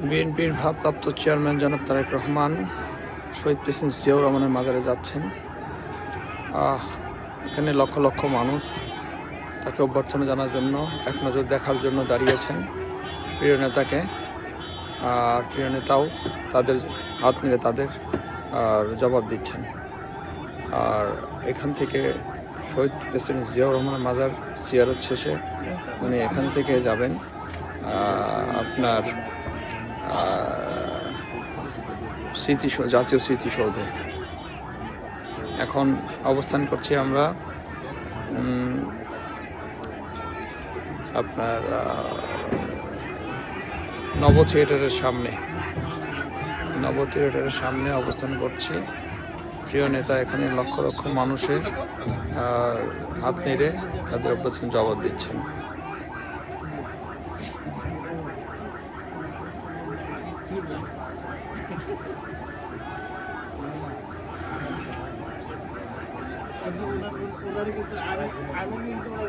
বিএনপির ভারপ্রাপ্ত চেয়ারম্যান জনাব তারেক রহমান শহীদ প্রেসিডেন্ট জিয়াউর রহমানের মাজারে যাচ্ছেন। এখানে লক্ষ লক্ষ মানুষ তাকে অভ্যর্থনা জানার জন্য, এক নজর দেখার জন্য দাঁড়িয়েছেন প্রিয় নেতাকে। আর প্রিয় নেতাও তাদের হাত নেড়ে তাদের জবাব দিচ্ছেন। আর এখান থেকে শহীদ প্রেসিডেন্ট জিয়াউর রহমানের মাজার জিয়ারত শেষে উনি এখান থেকে যাবেন আপনার জাতীয় স্মৃতিসৌধে। এখন অবস্থান করছি আমরা আপনার নব থিয়েটারের সামনে অবস্থান করছি। প্রিয় নেতা এখানে লক্ষ লক্ষ মানুষের হাত নেড়ে তাদের অভ্যর্থনা জবাব দিচ্ছেন।